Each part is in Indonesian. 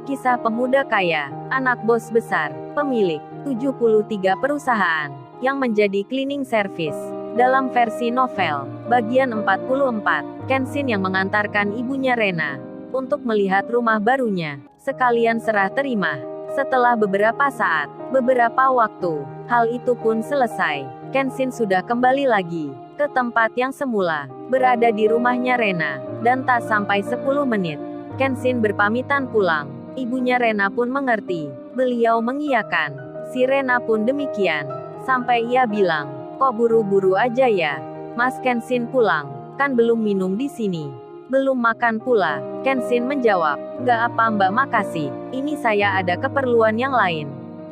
Kisah pemuda kaya, anak bos besar, pemilik 73 perusahaan, yang menjadi cleaning service. Dalam versi novel, bagian 44, Kenshin yang mengantarkan ibunya Rena untuk melihat rumah barunya, sekalian serah terima. Setelah beberapa saat, beberapa waktu, hal itu pun selesai. Kenshin sudah kembali lagi ke tempat yang semula, berada di rumahnya Rena, dan tak sampai 10 menit, Kenshin berpamitan pulang. Ibunya Rena pun mengerti. Beliau mengiyakan. Si Rena pun demikian. Sampai ia bilang, "Kok buru-buru aja ya, Mas Kenshin pulang? Kan belum minum di sini. Belum makan pula." Kenshin menjawab, "Nggak apa Mbak, makasih. Ini saya ada keperluan yang lain."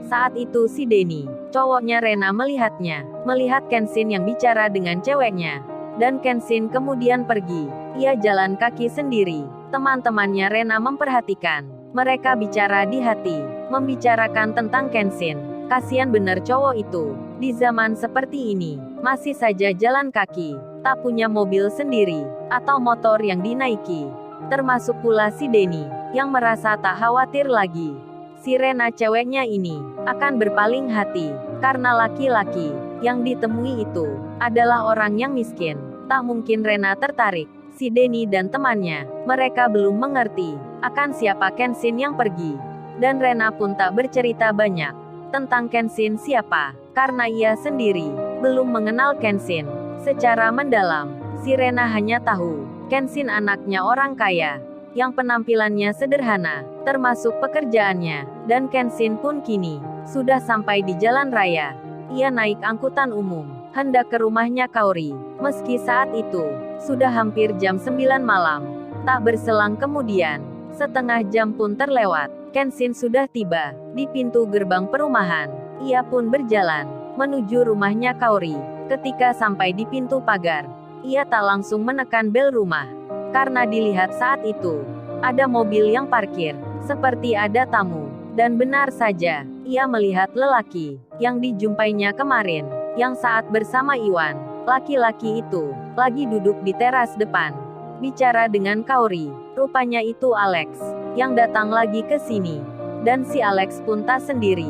Saat itu si Denny, cowoknya Rena, melihat Kenshin yang bicara dengan ceweknya. Dan Kenshin kemudian pergi. Ia jalan kaki sendiri. Teman-temannya Rena memperhatikan. Mereka bicara di hati, membicarakan tentang Kenshin. Kasian bener cowok itu. Di zaman seperti ini, masih saja jalan kaki, tak punya mobil sendiri, atau motor yang dinaiki. Termasuk pula si Denny, yang merasa tak khawatir lagi. Si Rena ceweknya ini, akan berpaling hati, karena laki-laki yang ditemui itu adalah orang yang miskin. Tak mungkin Rena tertarik. Si Denny dan temannya, mereka belum mengerti akan siapa Kenshin yang pergi. Dan Rena pun tak bercerita banyak tentang Kenshin siapa, karena ia sendiri belum mengenal Kenshin secara mendalam. Si Rena hanya tahu Kenshin anaknya orang kaya, yang penampilannya sederhana, termasuk pekerjaannya. Dan Kenshin pun kini sudah sampai di jalan raya. Ia naik angkutan umum, hendak ke rumahnya Kaori. Meski saat itu sudah hampir jam 9 malam. Tak berselang kemudian, setengah jam pun terlewat, Kenshin sudah tiba di pintu gerbang perumahan. Ia pun berjalan menuju rumahnya Kaori. Ketika sampai di pintu pagar, ia tak langsung menekan bel rumah, karena dilihat saat itu ada mobil yang parkir, seperti ada tamu. Dan benar saja, ia melihat lelaki yang dijumpainya kemarin, yang saat bersama Iwan. Laki-laki itu lagi duduk di teras depan, bicara dengan Kaori. Rupanya itu Alex, yang datang lagi ke sini. Dan si Alex pun tak sendiri.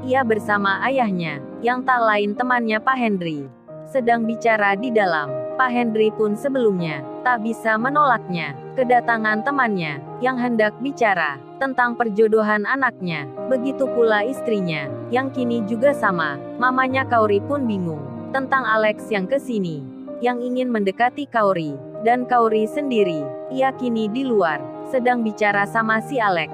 Ia bersama ayahnya, yang tak lain temannya Pak Henry, sedang bicara di dalam. Pak Henry pun sebelumnya tak bisa menolaknya. Kedatangan temannya, yang hendak bicara tentang perjodohan anaknya. Begitu pula istrinya, yang kini juga sama. Mamanya Kaori pun bingung tentang Alex yang kesini, yang ingin mendekati Kaori. Dan Kaori sendiri, ia kini di luar, sedang bicara sama si Alex.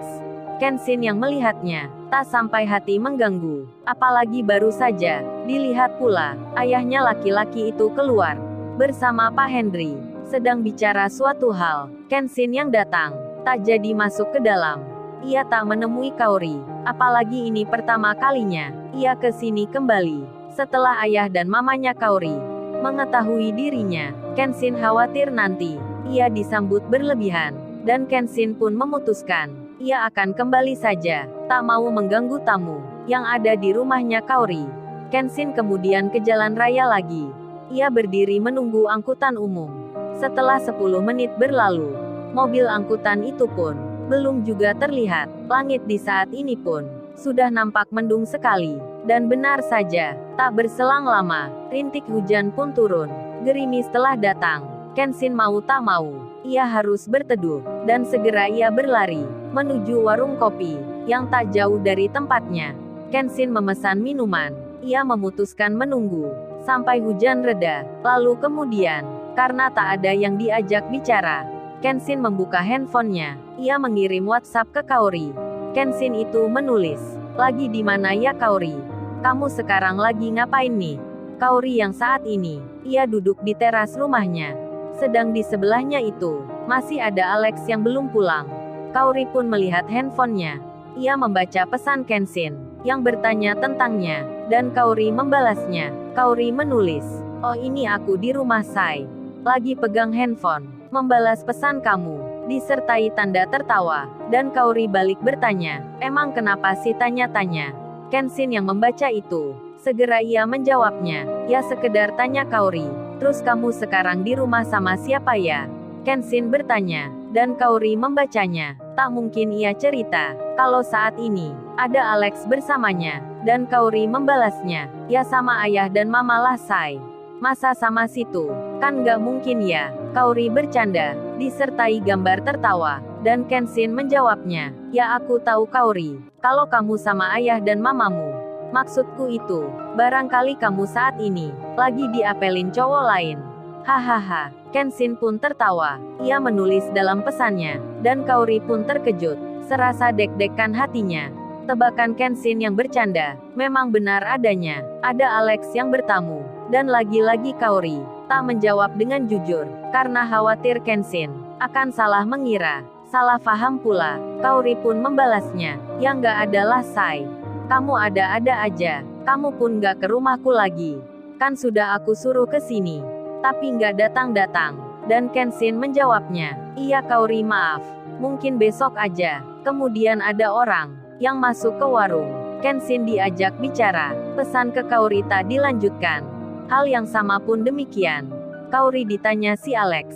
Kenshin yang melihatnya, tak sampai hati mengganggu. Apalagi baru saja dilihat pula, ayahnya laki-laki itu keluar bersama Pak Henry, sedang bicara suatu hal. Kenshin yang datang, tak jadi masuk ke dalam. Ia tak menemui Kaori, apalagi ini pertama kalinya ia ke sini kembali setelah ayah dan mamanya Kaori mengetahui dirinya. Kenshin khawatir nanti ia disambut berlebihan, dan Kenshin pun memutuskan ia akan kembali saja, tak mau mengganggu tamu yang ada di rumahnya Kaori. Kenshin kemudian ke jalan raya lagi. Ia berdiri menunggu angkutan umum. Setelah 10 menit berlalu, mobil angkutan itu pun belum juga terlihat. Langit di saat ini pun sudah nampak mendung sekali. Dan benar saja, tak berselang lama, rintik hujan pun turun. Gerimis telah datang. Kenshin mau tak mau, ia harus berteduh. Dan segera ia berlari menuju warung kopi yang tak jauh dari tempatnya. Kenshin memesan minuman. Ia memutuskan menunggu sampai hujan reda. Lalu kemudian, karena tak ada yang diajak bicara, Kenshin membuka handphonenya. Ia mengirim WhatsApp ke Kaori. Kenshin itu menulis, "Lagi di mana ya Kaori? Kamu sekarang lagi ngapain nih?" Kaori yang saat ini, ia duduk di teras rumahnya. Sedang di sebelahnya itu, masih ada Alex yang belum pulang. Kaori pun melihat handphonenya. Ia membaca pesan Kenshin yang bertanya tentangnya, dan Kaori membalasnya. Kaori menulis, "Oh ini aku di rumah Sai. Lagi pegang handphone. Membalas pesan kamu," disertai tanda tertawa. Dan Kaori balik bertanya, "Emang kenapa sih tanya-tanya?" Kenshin yang membaca itu, segera ia menjawabnya, "Ya sekedar tanya Kaori. Terus kamu sekarang di rumah sama siapa ya?" Kenshin bertanya, dan Kaori membacanya. Tak mungkin ia cerita, kalau saat ini, ada Alex bersamanya. Dan Kaori membalasnya, ya sama ayah dan mama lah say. Masa sama situ? Kan gak mungkin ya. Kaori bercanda, disertai gambar tertawa. Dan Kenshin menjawabnya, ya aku tahu Kaori. Kalau kamu sama ayah dan mamamu. Maksudku itu, barangkali kamu saat ini, lagi diapelin cowok lain. Hahaha. Kenshin pun tertawa. Ia menulis dalam pesannya. Dan Kaori pun terkejut. Serasa deg-degan hatinya. Tebakan Kenshin yang bercanda, memang benar adanya. Ada Alex yang bertamu. Dan lagi-lagi Kaori, tak menjawab dengan jujur. Karena khawatir Kenshin akan salah mengira. Salah paham pula. Kaori pun membalasnya. Yang gak adalah say. Kamu ada-ada aja. Kamu pun gak ke rumahku lagi. Kan sudah aku suruh ke sini. Tapi nggak datang-datang. Dan Kenshin menjawabnya, iya Kaori maaf, mungkin besok aja. Kemudian ada orang yang masuk ke warung. Kenshin diajak bicara, pesan ke Kaori tak dilanjutkan. Hal yang sama pun demikian. Kaori ditanya si Alex.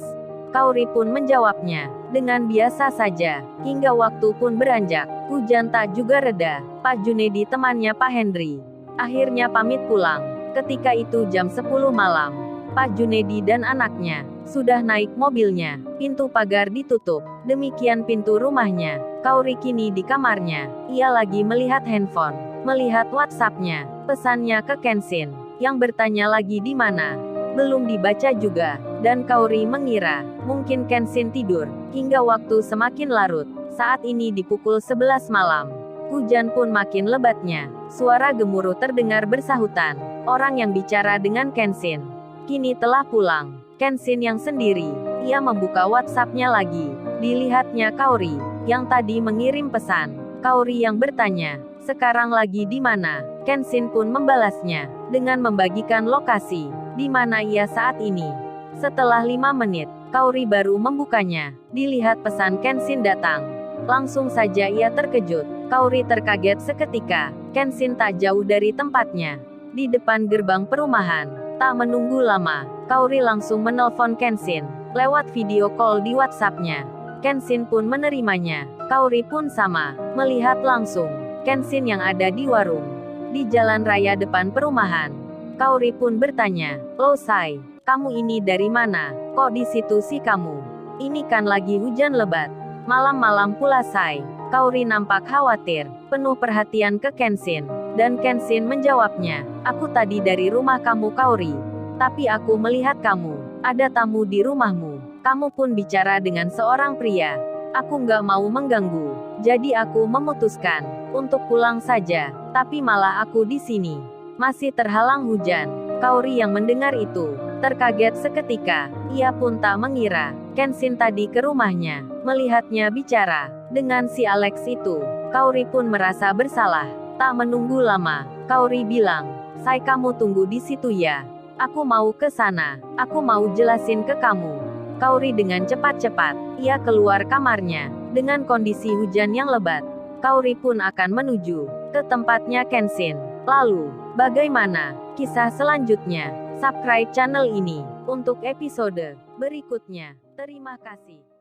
Kaori pun menjawabnya, dengan biasa saja. Hingga waktu pun beranjak, hujan tak juga reda. Pak Junedi temannya Pak Henry akhirnya pamit pulang. Ketika itu jam 10 malam. Pak Junedi dan anaknya sudah naik mobilnya. Pintu pagar ditutup. Demikian pintu rumahnya. Kaori kini di kamarnya. Ia lagi melihat handphone, melihat WhatsApp-nya. Pesannya ke Kenshin yang bertanya lagi di mana. Belum dibaca juga. Dan Kaori mengira mungkin Kenshin tidur hingga waktu semakin larut. Saat ini di pukul 11 malam. Hujan pun makin lebatnya. Suara gemuruh terdengar bersahutan. Orang yang bicara dengan Kenshin kini telah pulang. Kenshin yang sendiri. Ia membuka WhatsApp-nya lagi. Dilihatnya Kaori, yang tadi mengirim pesan. Kaori yang bertanya, sekarang lagi di mana? Kenshin pun membalasnya, dengan membagikan lokasi, di mana ia saat ini. Setelah 5 menit, Kaori baru membukanya. Dilihat pesan Kenshin datang. Langsung saja ia terkejut. Kaori terkaget seketika. Kenshin tak jauh dari tempatnya. Di depan gerbang perumahan. Tak menunggu lama, Kaori langsung menelpon Kenshin, lewat video call di WhatsApp-nya. Kenshin pun menerimanya. Kaori pun sama, melihat langsung Kenshin yang ada di warung, di jalan raya depan perumahan. Kaori pun bertanya, "Lo say, kamu ini dari mana? Kok di situ sih kamu? Ini kan lagi hujan lebat. Malam-malam pula say." Kaori nampak khawatir, penuh perhatian ke Kenshin. Dan Kenshin menjawabnya, aku tadi dari rumah kamu Kaori. Tapi aku melihat kamu, ada tamu di rumahmu. Kamu pun bicara dengan seorang pria. Aku nggak mau mengganggu. Jadi aku memutuskan untuk pulang saja. Tapi malah aku di sini. Masih terhalang hujan. Kaori yang mendengar itu, terkaget seketika. Ia pun tak mengira, Kenshin tadi ke rumahnya, melihatnya bicara dengan si Alex itu. Kaori pun merasa bersalah. Tak menunggu lama, Kaori bilang, "Say kamu tunggu di situ ya. Aku mau ke sana. Aku mau jelasin ke kamu." Kaori dengan cepat-cepat, ia keluar kamarnya. Dengan kondisi hujan yang lebat, Kaori pun akan menuju ke tempatnya Kenshin. Lalu, bagaimana kisah selanjutnya? Subscribe channel ini untuk episode berikutnya. Terima kasih.